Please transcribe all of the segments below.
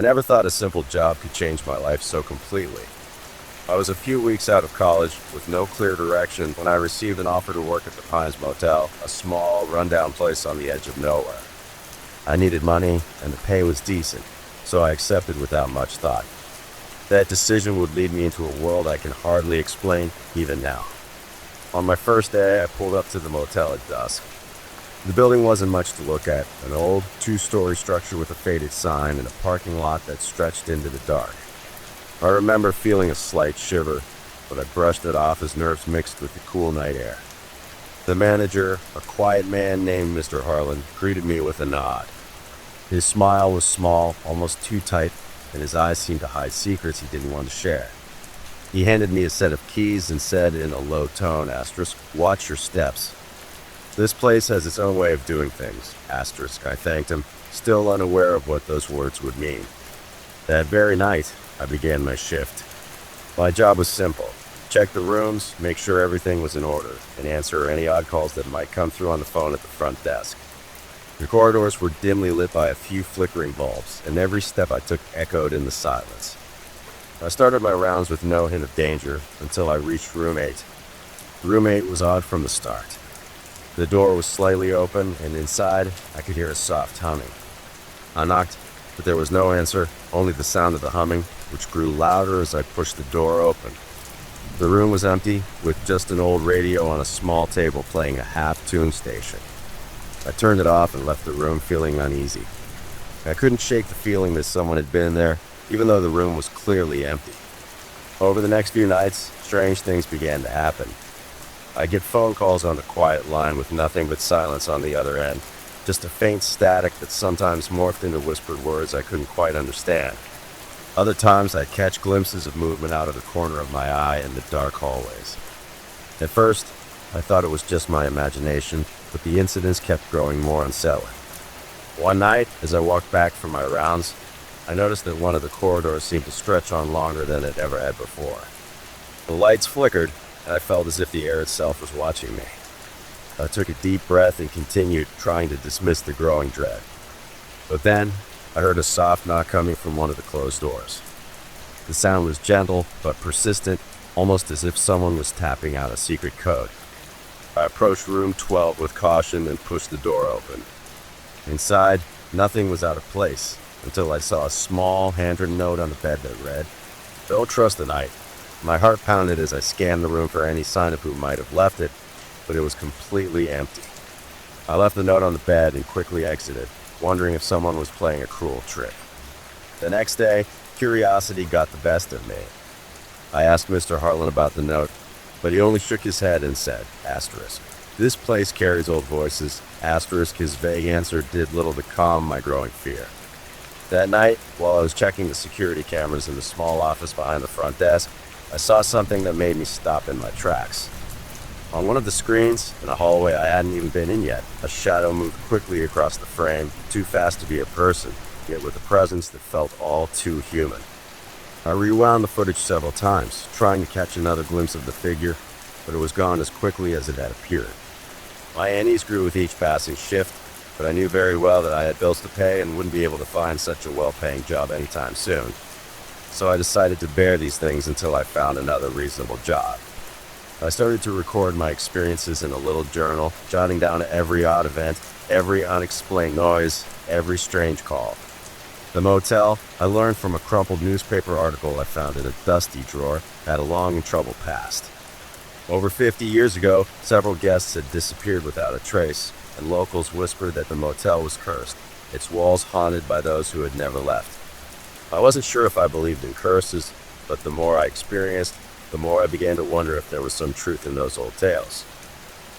I never thought a simple job could change my life so completely. I was a few weeks out of college with no clear direction when I received an offer to work at the Pines Motel, a small, rundown place on the edge of nowhere. I needed money, and the pay was decent, so I accepted without much thought. That decision would lead me into a world I can hardly explain, even now. On my first day, I pulled up to the motel at dusk. The building wasn't much to look at, an old, two-story structure with a faded sign and a parking lot that stretched into the dark. I remember feeling a slight shiver, but I brushed it off as nerves mixed with the cool night air. The manager, a quiet man named Mr. Harlan, greeted me with a nod. His smile was small, almost too tight, and his eyes seemed to hide secrets he didn't want to share. He handed me a set of keys and said in a low tone, "Watch your steps." "This place has its own way of doing things, I thanked him, still unaware of what those words would mean. That very night, I began my shift. My job was simple. Check the rooms, make sure everything was in order, and answer any odd calls that might come through on the phone at the front desk. The corridors were dimly lit by a few flickering bulbs, and every step I took echoed in the silence. I started my rounds with no hint of danger until I reached room 8. Room 8 was odd from the start. The door was slightly open, and inside, I could hear a soft humming. I knocked, but there was no answer, only the sound of the humming, which grew louder as I pushed the door open. The room was empty, with just an old radio on a small table playing a half-tuned station. I turned it off and left the room feeling uneasy. I couldn't shake the feeling that someone had been there, even though the room was clearly empty. Over the next few nights, strange things began to happen. I'd get phone calls on the quiet line with nothing but silence on the other end, just a faint static that sometimes morphed into whispered words I couldn't quite understand. Other times, I'd catch glimpses of movement out of the corner of my eye in the dark hallways. At first, I thought it was just my imagination, but the incidents kept growing more unsettling. One night, as I walked back from my rounds, I noticed that one of the corridors seemed to stretch on longer than it ever had before. The lights flickered, and I felt as if the air itself was watching me. I took a deep breath and continued, trying to dismiss the growing dread. But then, I heard a soft knock coming from one of the closed doors. The sound was gentle, but persistent, almost as if someone was tapping out a secret code. I approached room 12 with caution and pushed the door open. Inside, nothing was out of place, until I saw a small, handwritten note on the bed that read, "Don't trust the night." My heart pounded as I scanned the room for any sign of who might have left it, but it was completely empty. I left the note on the bed and quickly exited, wondering if someone was playing a cruel trick. The next day, curiosity got the best of me. I asked Mr. Harlan about the note, but he only shook his head and said, "This place carries old voices." His vague answer did little to calm my growing fear. That night, while I was checking the security cameras in the small office behind the front desk, I saw something that made me stop in my tracks. On one of the screens, in a hallway I hadn't even been in yet, a shadow moved quickly across the frame, too fast to be a person, yet with a presence that felt all too human. I rewound the footage several times, trying to catch another glimpse of the figure, but it was gone as quickly as it had appeared. My unease grew with each passing shift, but I knew very well that I had bills to pay and wouldn't be able to find such a well-paying job anytime soon. So I decided to bear these things until I found another reasonable job. I started to record my experiences in a little journal, jotting down every odd event, every unexplained noise, every strange call. The motel, I learned from a crumpled newspaper article I found in a dusty drawer, had a long and troubled past. Over 50 years ago, several guests had disappeared without a trace, and locals whispered that the motel was cursed, its walls haunted by those who had never left. I wasn't sure if I believed in curses, but the more I experienced, the more I began to wonder if there was some truth in those old tales.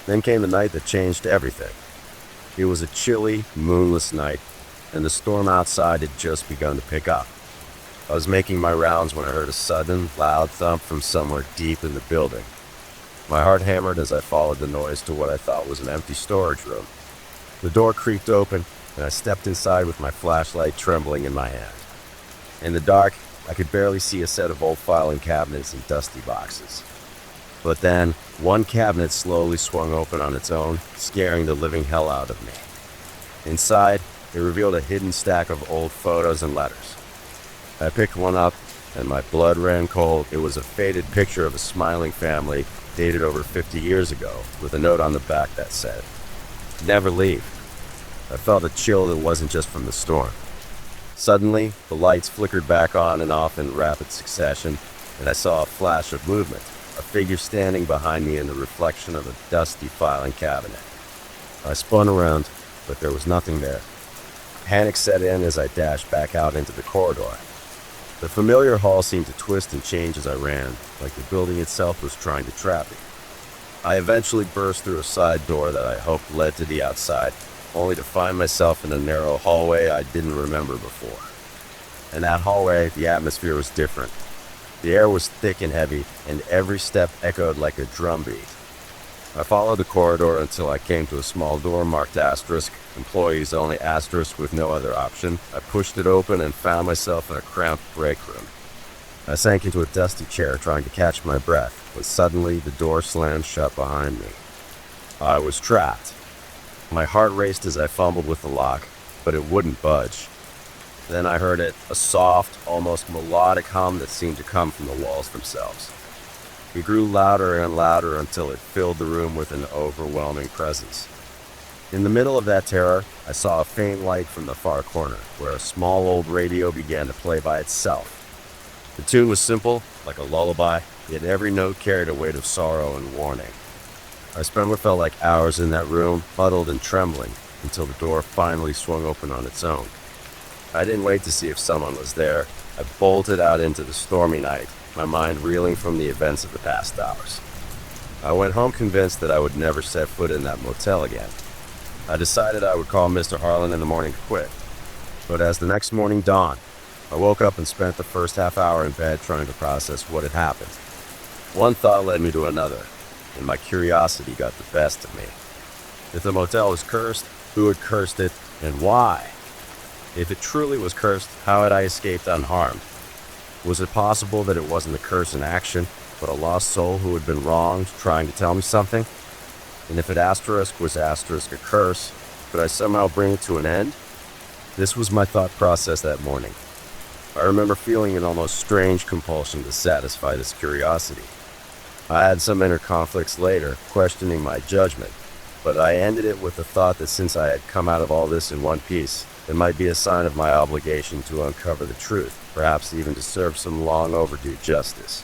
Then came the night that changed everything. It was a chilly, moonless night, and the storm outside had just begun to pick up. I was making my rounds when I heard a sudden, loud thump from somewhere deep in the building. My heart hammered as I followed the noise to what I thought was an empty storage room. The door creaked open, and I stepped inside with my flashlight trembling in my hand. In the dark, I could barely see a set of old filing cabinets and dusty boxes. But then, one cabinet slowly swung open on its own, scaring the living hell out of me. Inside, it revealed a hidden stack of old photos and letters. I picked one up, and my blood ran cold. It was a faded picture of a smiling family dated over 50 years ago, with a note on the back that said, "Never leave." I felt a chill that wasn't just from the storm. Suddenly, the lights flickered back on and off in rapid succession, and I saw a flash of movement, a figure standing behind me in the reflection of a dusty filing cabinet. I spun around, but there was nothing there. Panic set in as I dashed back out into the corridor. The familiar hall seemed to twist and change as I ran, like the building itself was trying to trap me. I eventually burst through a side door that I hoped led to the outside, only to find myself in a narrow hallway I didn't remember before. In that hallway, the atmosphere was different. The air was thick and heavy, and every step echoed like a drumbeat. I followed the corridor until I came to a small door marked asterisk, employees only asterisk with no other option. I pushed it open and found myself in a cramped break room. I sank into a dusty chair trying to catch my breath, when suddenly the door slammed shut behind me. I was trapped. My heart raced as I fumbled with the lock, but it wouldn't budge. Then I heard it, a soft, almost melodic hum that seemed to come from the walls themselves. It grew louder and louder until it filled the room with an overwhelming presence. In the middle of that terror, I saw a faint light from the far corner, where a small old radio began to play by itself. The tune was simple, like a lullaby, yet every note carried a weight of sorrow and warning. I spent what felt like hours in that room, huddled and trembling, until the door finally swung open on its own. I didn't wait to see if someone was there. I bolted out into the stormy night, my mind reeling from the events of the past hours. I went home convinced that I would never set foot in that motel again. I decided I would call Mr. Harlan in the morning to quit. But as the next morning dawned, I woke up and spent the first half hour in bed trying to process what had happened. One thought led me to another, and my curiosity got the best of me. If the motel was cursed, who had cursed it, and why? If it truly was cursed, how had I escaped unharmed? Was it possible that it wasn't a curse in action, but a lost soul who had been wronged trying to tell me something? And if an asterisk was asterisk a curse, could I somehow bring it to an end? This was my thought process that morning. I remember feeling an almost strange compulsion to satisfy this curiosity. I had some inner conflicts later, questioning my judgment, but I ended it with the thought that since I had come out of all this in one piece, it might be a sign of my obligation to uncover the truth, perhaps even to serve some long overdue justice.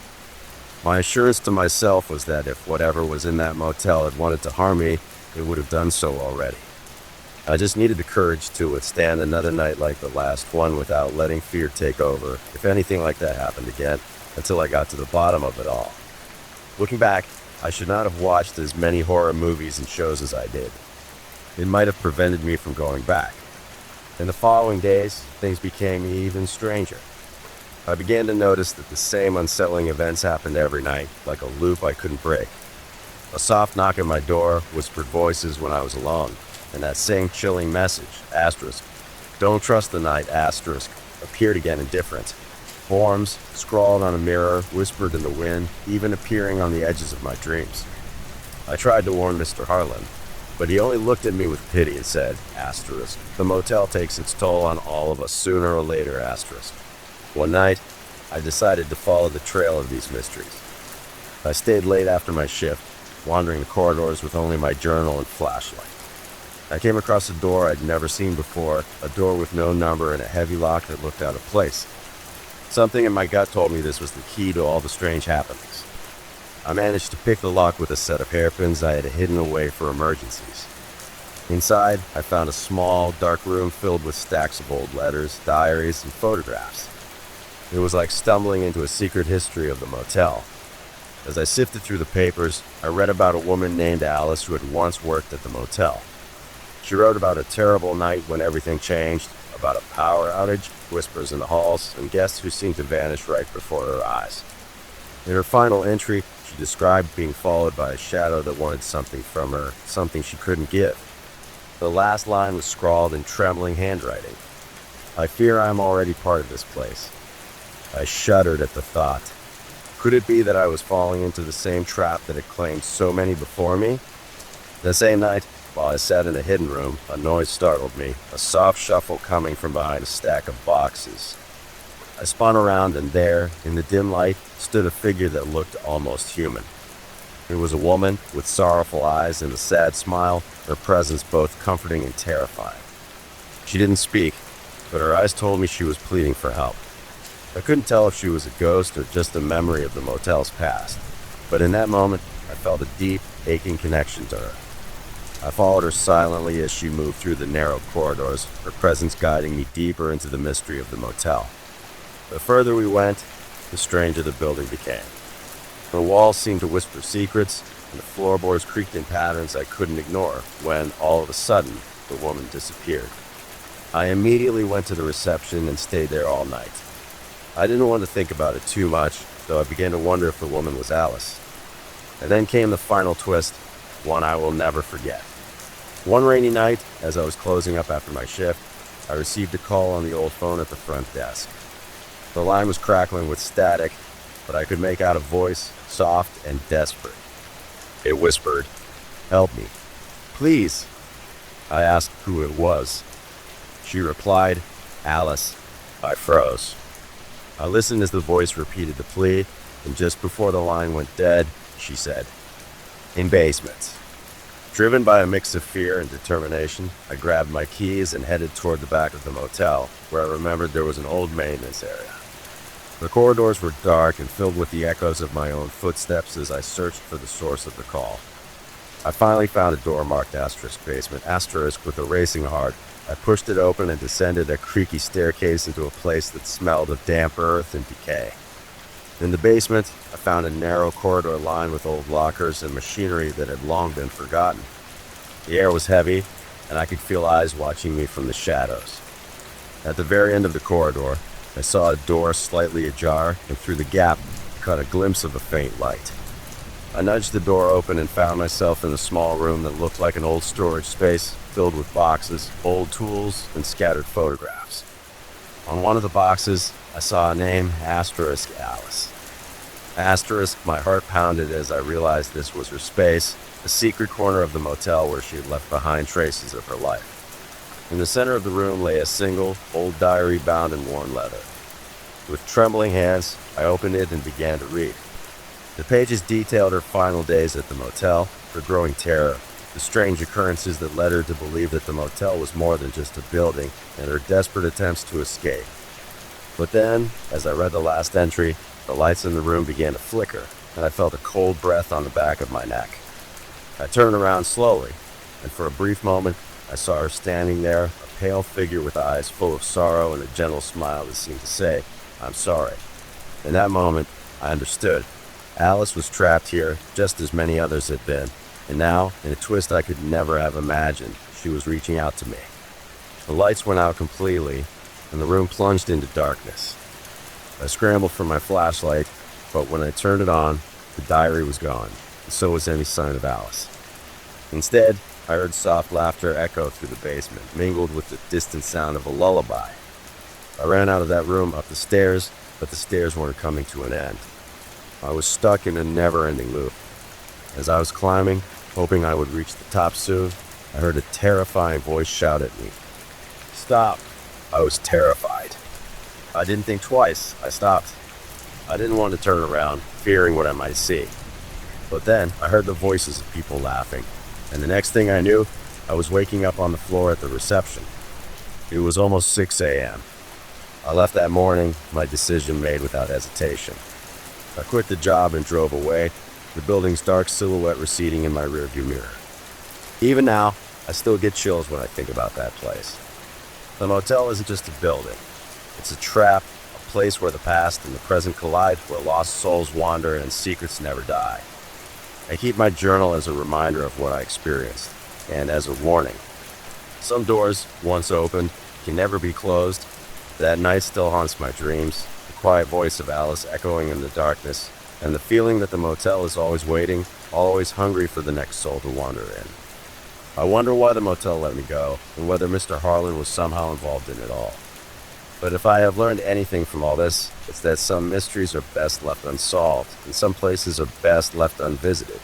My assurance to myself was that if whatever was in that motel had wanted to harm me, it would have done so already. I just needed the courage to withstand another night like the last one without letting fear take over, if anything like that happened again, until I got to the bottom of it all. Looking back, I should not have watched as many horror movies and shows as I did. It might have prevented me from going back. In the following days, things became even stranger. I began to notice that the same unsettling events happened every night, like a loop I couldn't break. A soft knock at my door whispered voices when I was alone, and that same chilling message, asterisk, "Don't trust the night, asterisk," appeared again in different forms, scrawled on a mirror, whispered in the wind, even appearing on the edges of my dreams. I tried to warn Mr. Harlan, but he only looked at me with pity and said, asterisk, "The motel takes its toll on all of us sooner or later, asterisk." One night, I decided to follow the trail of these mysteries. I stayed late after my shift, wandering the corridors with only my journal and flashlight. I came across a door I'd never seen before, a door with no number and a heavy lock that looked out of place. Something in my gut told me this was the key to all the strange happenings. I managed to pick the lock with a set of hairpins I had hidden away for emergencies. Inside, I found a small, dark room filled with stacks of old letters, diaries, and photographs. It was like stumbling into a secret history of the motel. As I sifted through the papers, I read about a woman named Alice who had once worked at the motel. She wrote about a terrible night when everything changed, about a power outage, whispers in the halls, and guests who seemed to vanish right before her eyes. In her final entry, she described being followed by a shadow that wanted something from her, something she couldn't give. The last line was scrawled in trembling handwriting. "I fear I am already part of this place." I shuddered at the thought. Could it be that I was falling into the same trap that had claimed so many before me? The same night, while I sat in a hidden room, a noise startled me, a soft shuffle coming from behind a stack of boxes. I spun around, and there, in the dim light, stood a figure that looked almost human. It was a woman with sorrowful eyes and a sad smile, her presence both comforting and terrifying. She didn't speak, but her eyes told me she was pleading for help. I couldn't tell if she was a ghost or just a memory of the motel's past, but in that moment, I felt a deep, aching connection to her. I followed her silently as she moved through the narrow corridors, her presence guiding me deeper into the mystery of the motel. The further we went, the stranger the building became. The walls seemed to whisper secrets, and the floorboards creaked in patterns I couldn't ignore when, all of a sudden, the woman disappeared. I immediately went to the reception and stayed there all night. I didn't want to think about it too much, though I began to wonder if the woman was Alice. And then came the final twist, one I will never forget. One rainy night, as I was closing up after my shift, I received a call on the old phone at the front desk. The line was crackling with static, but I could make out a voice, soft and desperate. It whispered, "Help me, please." I asked who it was. She replied, "Alice." I froze. I listened as the voice repeated the plea, and just before the line went dead, she said, "In basements." Driven by a mix of fear and determination, I grabbed my keys and headed toward the back of the motel, where I remembered there was an old maintenance area. The corridors were dark and filled with the echoes of my own footsteps as I searched for the source of the call. I finally found a door marked asterisk basement, asterisk with a racing heart. I pushed it open and descended a creaky staircase into a place that smelled of damp earth and decay. In the basement, I found a narrow corridor lined with old lockers and machinery that had long been forgotten. The air was heavy, and I could feel eyes watching me from the shadows. At the very end of the corridor, I saw a door slightly ajar, and through the gap, I caught a glimpse of a faint light. I nudged the door open and found myself in a small room that looked like an old storage space, filled with boxes, old tools, and scattered photographs. On one of the boxes, I saw a name, asterisk Alice. Asterisk, my heart pounded as I realized this was her space, a secret corner of the motel where she had left behind traces of her life. In the center of the room lay a single, old diary bound in worn leather. With trembling hands, I opened it and began to read. The pages detailed her final days at the motel, her growing terror, the strange occurrences that led her to believe that the motel was more than just a building, and her desperate attempts to escape. But then, as I read the last entry, the lights in the room began to flicker, and I felt a cold breath on the back of my neck. I turned around slowly, and for a brief moment, I saw her standing there, a pale figure with eyes full of sorrow and a gentle smile that seemed to say, "I'm sorry." In that moment, I understood. Alice was trapped here, just as many others had been, and now, in a twist I could never have imagined, she was reaching out to me. The lights went out completely, and the room plunged into darkness. I scrambled for my flashlight, but when I turned it on, the diary was gone, and so was any sign of Alice. Instead, I heard soft laughter echo through the basement, mingled with the distant sound of a lullaby. I ran out of that room up the stairs, but the stairs weren't coming to an end. I was stuck in a never-ending loop. As I was climbing, hoping I would reach the top soon, I heard a terrifying voice shout at me. "Stop!" I was terrified. I didn't think twice. I stopped. I didn't want to turn around, fearing what I might see. But then I heard the voices of people laughing, and the next thing I knew, I was waking up on the floor at the reception. It was almost 6 a.m. I left that morning, my decision made without hesitation. I quit the job and drove away, the building's dark silhouette receding in my rearview mirror. Even now, I still get chills when I think about that place. The motel isn't just a building. It's a trap, a place where the past and the present collide, where lost souls wander and secrets never die. I keep my journal as a reminder of what I experienced, and as a warning. Some doors, once opened, can never be closed. That night still haunts my dreams, the quiet voice of Alice echoing in the darkness, and the feeling that the motel is always waiting, always hungry for the next soul to wander in. I wonder why the motel let me go, and whether Mr. Harlan was somehow involved in it all. But if I have learned anything from all this, it's that some mysteries are best left unsolved, and some places are best left unvisited.